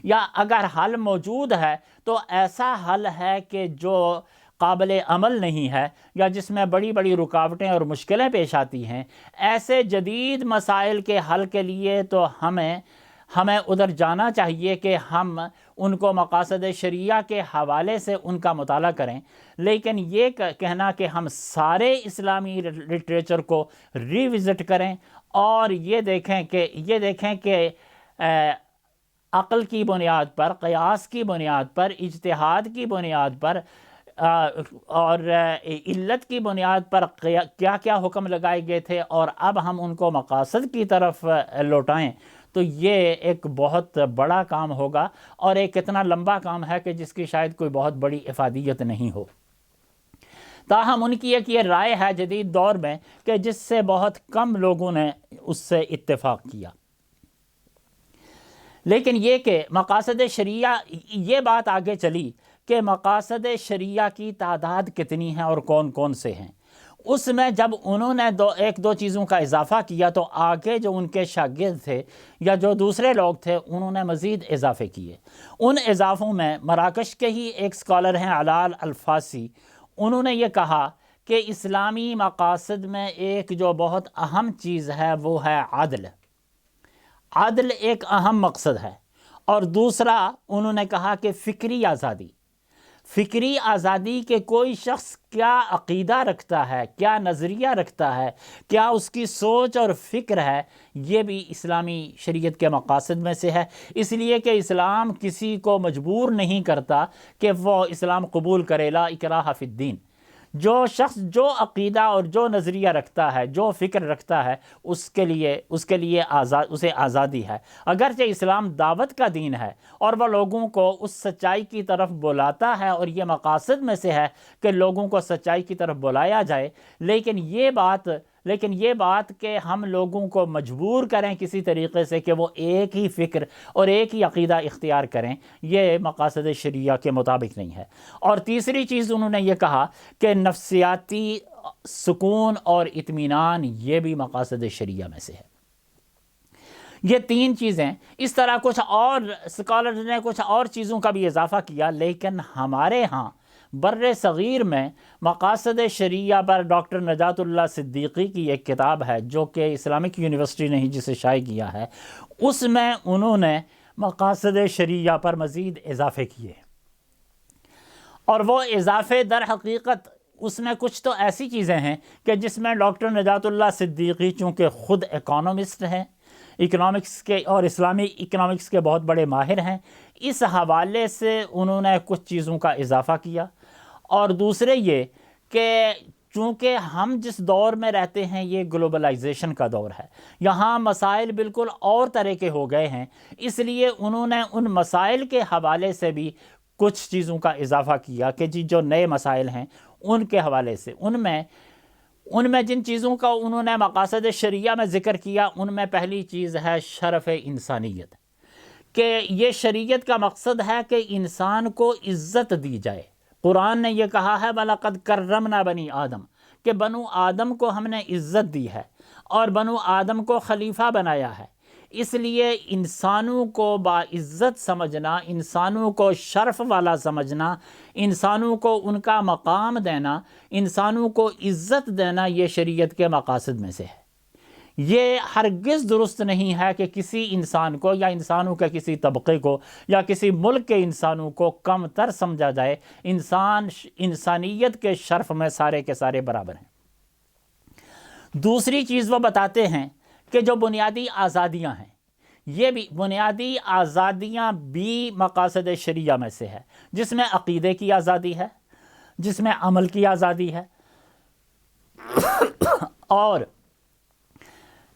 یا اگر حل موجود ہے تو ایسا حل ہے کہ جو قابل عمل نہیں ہے، یا جس میں بڑی بڑی رکاوٹیں اور مشکلیں پیش آتی ہیں، ایسے جدید مسائل کے حل کے لیے تو ہمیں ادھر جانا چاہیے کہ ہم ان کو مقاصد شرعیہ کے حوالے سے ان کا مطالعہ کریں۔ لیکن یہ کہنا کہ ہم سارے اسلامی لٹریچر کو ریوزٹ کریں اور یہ دیکھیں کہ عقل کی بنیاد پر، قیاس کی بنیاد پر، اجتہاد کی بنیاد پر اور علت کی بنیاد پر کیا کیا حکم لگائے گئے تھے، اور اب ہم ان کو مقاصد کی طرف لوٹائیں، تو یہ ایک بہت بڑا کام ہوگا، اور ایک اتنا لمبا کام ہے کہ جس کی شاید کوئی بہت بڑی افادیت نہیں ہو۔ تاہم ان کی ایک یہ رائے ہے جدید دور میں کہ جس سے بہت کم لوگوں نے اس سے اتفاق کیا، لیکن یہ کہ مقاصد شرعیہ، یہ بات آگے چلی کہ مقاصد شرعیہ کی تعداد کتنی ہے اور کون کون سے ہیں۔ اس میں جب انہوں نے ایک دو چیزوں کا اضافہ کیا تو آگے جو ان کے شاگرد تھے یا جو دوسرے لوگ تھے، انہوں نے مزید اضافے کیے۔ ان اضافوں میں مراکش کے ہی ایک سکالر ہیں علال الفاسی، انہوں نے یہ کہا کہ اسلامی مقاصد میں ایک جو بہت اہم چیز ہے وہ ہے عدل۔ عدل ایک اہم مقصد ہے، اور دوسرا انہوں نے کہا کہ فکری آزادی کہ کوئی شخص کیا عقیدہ رکھتا ہے، کیا نظریہ رکھتا ہے، کیا اس کی سوچ اور فکر ہے، یہ بھی اسلامی شریعت کے مقاصد میں سے ہے۔ اس لیے کہ اسلام کسی کو مجبور نہیں کرتا کہ وہ اسلام قبول کرے، لا اکراہ فی الدین۔ جو شخص جو عقیدہ اور جو نظریہ رکھتا ہے، جو فکر رکھتا ہے، اس کے لیے اسے آزادی ہے۔ اگرچہ اسلام دعوت کا دین ہے اور وہ لوگوں کو اس سچائی کی طرف بلاتا ہے، اور یہ مقاصد میں سے ہے کہ لوگوں کو سچائی کی طرف بلایا جائے، لیکن یہ بات کہ ہم لوگوں کو مجبور کریں کسی طریقے سے کہ وہ ایک ہی فکر اور ایک ہی عقیدہ اختیار کریں، یہ مقاصد شرعیہ کے مطابق نہیں ہے۔ اور تیسری چیز انہوں نے یہ کہا کہ نفسیاتی سکون اور اطمینان، یہ بھی مقاصد شرعیہ میں سے ہے۔ یہ تین چیزیں، اس طرح کچھ اور سکالرز نے کچھ اور چیزوں کا بھی اضافہ کیا، لیکن ہمارے ہاں بر صغیر میں مقاصد شرعیہ پر ڈاکٹر نجات اللہ صدیقی کی ایک کتاب ہے جو کہ اسلامک یونیورسٹی نے ہی جسے شائع کیا ہے، اس میں انہوں نے مقاصد شرعیہ پر مزید اضافے کیے، اور وہ اضافے در حقیقت اس میں کچھ تو ایسی چیزیں ہیں کہ جس میں ڈاکٹر نجات اللہ صدیقی چونکہ خود اکانومسٹ ہیں، اکنامکس کے اور اسلامی اکنامکس کے بہت بڑے ماہر ہیں، اس حوالے سے انہوں نے کچھ چیزوں کا اضافہ کیا۔ اور دوسرے یہ کہ چونکہ ہم جس دور میں رہتے ہیں یہ گلوبلائزیشن کا دور ہے، یہاں مسائل بالکل اور طرح کے ہو گئے ہیں، اس لیے انہوں نے ان مسائل کے حوالے سے بھی کچھ چیزوں کا اضافہ کیا کہ جو نئے مسائل ہیں ان کے حوالے سے ان میں جن چیزوں کا انہوں نے مقاصد شرعیہ میں ذکر کیا، ان میں پہلی چیز ہے شرف انسانیت، کہ یہ شریعت کا مقصد ہے کہ انسان کو عزت دی جائے۔ قرآن نے یہ کہا ہے وَلَقَدْ كَرَّمْنَا بَنِي آدم، کہ بنو آدم کو ہم نے عزت دی ہے اور بنو آدم کو خلیفہ بنایا ہے۔ اس لیے انسانوں کو باعزت سمجھنا، انسانوں کو شرف والا سمجھنا، انسانوں کو ان کا مقام دینا، انسانوں کو عزت دینا، یہ شریعت کے مقاصد میں سے ہے۔ یہ ہرگز درست نہیں ہے کہ کسی انسان کو یا انسانوں کے کسی طبقے کو یا کسی ملک کے انسانوں کو کم تر سمجھا جائے۔ انسانیت کے شرف میں سارے کے سارے برابر ہیں۔ دوسری چیز وہ بتاتے ہیں کہ جو بنیادی آزادیاں ہیں، یہ بھی بنیادی آزادیاں بھی مقاصد شریعہ میں سے ہے، جس میں عقیدے کی آزادی ہے، جس میں عمل کی آزادی ہے، اور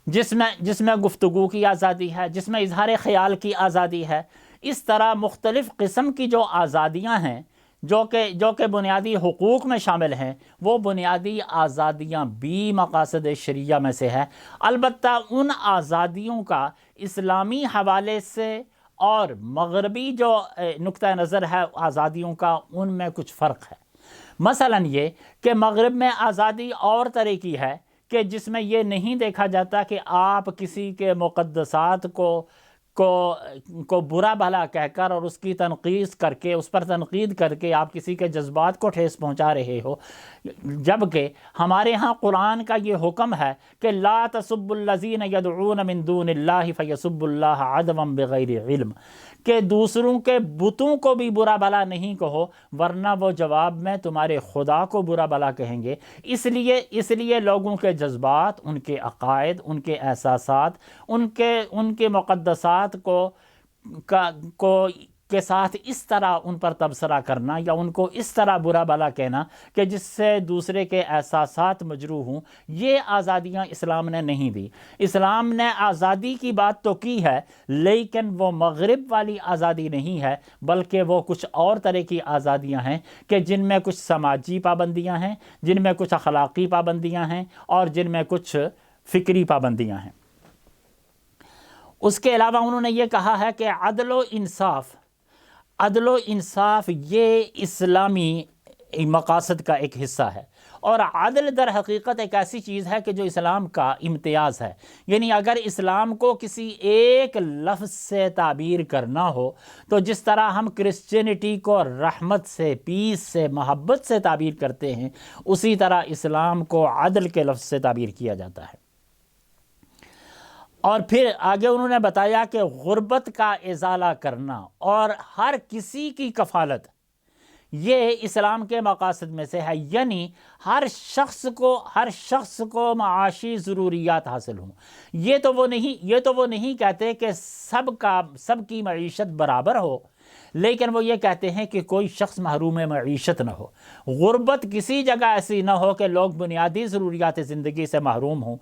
جس میں گفتگو کی آزادی ہے، جس میں اظہار خیال کی آزادی ہے۔ اس طرح مختلف قسم کی جو آزادیاں ہیں جو کہ بنیادی حقوق میں شامل ہیں، وہ بنیادی آزادیاں بھی مقاصد شریعہ میں سے ہے۔ البتہ ان آزادیوں کا اسلامی حوالے سے اور مغربی جو نقطہ نظر ہے آزادیوں کا، ان میں کچھ فرق ہے۔ مثلا یہ کہ مغرب میں آزادی اور طرح کی ہے کہ جس میں یہ نہیں دیکھا جاتا کہ آپ کسی کے مقدسات کو برا بھلا کہہ کر اور اس کی تنقید کر کے، اس پر تنقید کر کے آپ کسی کے جذبات کو ٹھیس پہنچا رہے ہو، جبکہ ہمارے ہاں قرآن کا یہ حکم ہے کہ لا تسبوا الذین یدعون من دون اللہ فیسبوا اللہ عدوا بغیر علم، کہ دوسروں کے بتوں کو بھی برا بھلا نہیں کہو ورنہ وہ جواب میں تمہارے خدا کو برا بھلا کہیں گے۔ اس لیے لوگوں کے جذبات، ان کے عقائد، ان کے احساسات، ان کے مقدسات کے ساتھ اس طرح ان پر تبصرہ کرنا یا ان کو اس طرح برا بھلا کہنا کہ جس سے دوسرے کے احساسات مجروح ہوں، یہ آزادیاں اسلام نے نہیں دی۔ اسلام نے آزادی کی بات تو کی ہے، لیکن وہ مغرب والی آزادی نہیں ہے، بلکہ وہ کچھ اور طرح کی آزادیاں ہیں کہ جن میں کچھ سماجی پابندیاں ہیں، جن میں کچھ اخلاقی پابندیاں ہیں اور جن میں کچھ فکری پابندیاں ہیں۔ اس کے علاوہ انہوں نے یہ کہا ہے کہ عدل و انصاف یہ اسلامی مقاصد کا ایک حصہ ہے، اور عدل در حقیقت ایک ایسی چیز ہے کہ جو اسلام کا امتیاز ہے۔ یعنی اگر اسلام کو کسی ایک لفظ سے تعبیر کرنا ہو تو جس طرح ہم کرسچینٹی کو رحمت سے، پیس سے، محبت سے تعبیر کرتے ہیں، اسی طرح اسلام کو عدل کے لفظ سے تعبیر کیا جاتا ہے۔ اور پھر آگے انہوں نے بتایا کہ غربت کا ازالہ کرنا اور ہر کسی کی کفالت، یہ اسلام کے مقاصد میں سے ہے۔ یعنی ہر شخص کو معاشی ضروریات حاصل ہوں۔ یہ تو وہ نہیں کہتے کہ سب کی معیشت برابر ہو، لیکن وہ یہ کہتے ہیں کہ کوئی شخص محروم معیشت نہ ہو، غربت کسی جگہ ایسی نہ ہو کہ لوگ بنیادی ضروریات زندگی سے محروم ہوں۔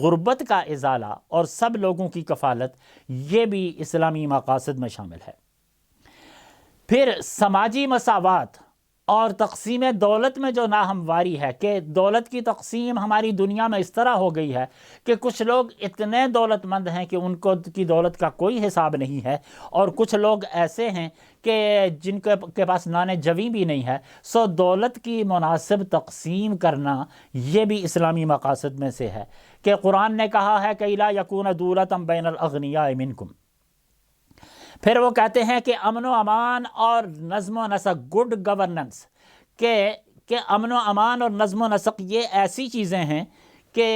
غربت کا ازالہ اور سب لوگوں کی کفالت، یہ بھی اسلامی مقاصد میں شامل ہے۔ پھر سماجی مساوات اور تقسیم دولت میں جو ناہمواری ہے کہ دولت کی تقسیم ہماری دنیا میں اس طرح ہو گئی ہے کہ کچھ لوگ اتنے دولت مند ہیں کہ ان کی دولت کا کوئی حساب نہیں ہے، اور کچھ لوگ ایسے ہیں کہ جن کے پاس نان جوی بھی نہیں ہے۔ دولت کی مناسب تقسیم کرنا یہ بھی اسلامی مقاصد میں سے ہے کہ قرآن نے کہا ہے کہ لا یکون دولۃ بین الاغنیاء منکم۔ پھر وہ کہتے ہیں کہ امن و امان اور نظم و نسق، گڈ گورننس، کہ امن و امان اور نظم و نسق یہ ایسی چیزیں ہیں کہ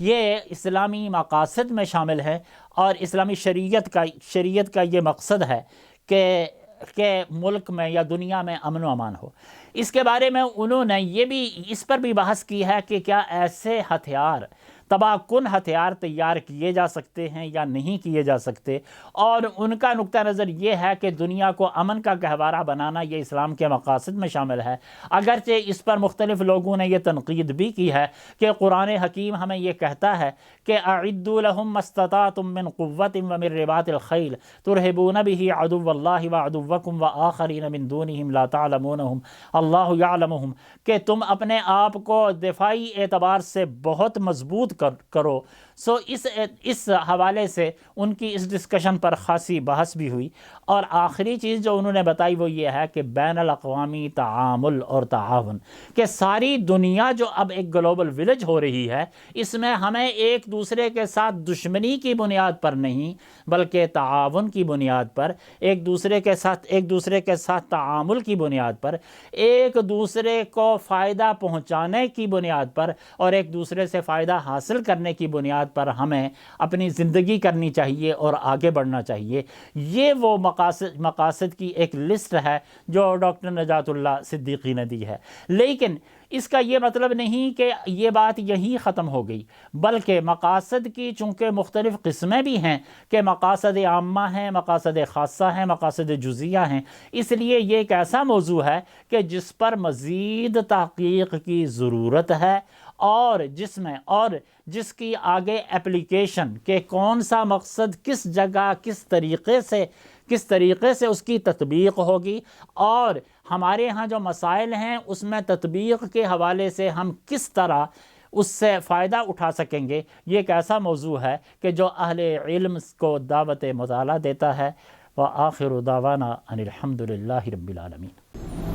یہ اسلامی مقاصد میں شامل ہے، اور اسلامی شریعت کا یہ مقصد ہے کہ ملک میں یا دنیا میں امن و امان ہو۔ اس کے بارے میں انہوں نے اس پر بھی بحث کی ہے کہ کیا ایسے تباہ کن ہتھیار تیار کیے جا سکتے ہیں یا نہیں کیے جا سکتے، اور ان کا نقطہ نظر یہ ہے کہ دنیا کو امن کا گہوارہ بنانا یہ اسلام کے مقاصد میں شامل ہے۔ اگرچہ اس پر مختلف لوگوں نے یہ تنقید بھی کی ہے کہ قرآن حکیم ہمیں یہ کہتا ہے کہ اعدوا لهم ما استطعتم من قوة ومن رباط الخیل ترہبون به عدو اللہ وعدوکم وآخرین من دونہم لا تعلمونہم اللہ یعلمہم، کہ تم اپنے آپ کو دفاعی اعتبار سے بہت مضبوط کرو سو اس حوالے سے ان کی اس ڈسکشن پر خاصی بحث بھی ہوئی، اور آخری چیز جو انہوں نے بتائی وہ یہ ہے کہ بین الاقوامی تعامل اور تعاون، کہ ساری دنیا جو اب ایک گلوبل ولیج ہو رہی ہے، اس میں ہمیں ایک دوسرے کے ساتھ دشمنی کی بنیاد پر نہیں بلکہ تعاون کی بنیاد پر، ایک دوسرے کے ساتھ تعامل کی بنیاد پر، ایک دوسرے کو فائدہ پہنچانے کی بنیاد پر اور ایک دوسرے سے فائدہ حاصل کرنے کی بنیاد پر ہمیں اپنی زندگی کرنی چاہیے اور آگے بڑھنا چاہیے۔ یہ وہ مقاصد کی ایک لسٹ ہے جو ڈاکٹر نجات اللہ صدیقی نے دی ہے، لیکن اس کا یہ مطلب نہیں کہ یہ بات یہیں ختم ہو گئی، بلکہ مقاصد کی چونکہ مختلف قسمیں بھی ہیں کہ مقاصد عامہ ہیں، مقاصد خاصہ ہیں، مقاصد جزیہ ہیں، اس لیے یہ ایک ایسا موضوع ہے کہ جس پر مزید تحقیق کی ضرورت ہے، اور جس کی آگے اپلیکیشن کہ کون سا مقصد کس جگہ کس طریقے سے اس کی تطبیق ہوگی، اور ہمارے ہاں جو مسائل ہیں اس میں تطبیق کے حوالے سے ہم کس طرح اس سے فائدہ اٹھا سکیں گے، یہ ایک ایسا موضوع ہے کہ جو اہل علم کو دعوت مطالعہ دیتا ہے۔ وآخر دعوانا ان الحمد للہ رب العالمین۔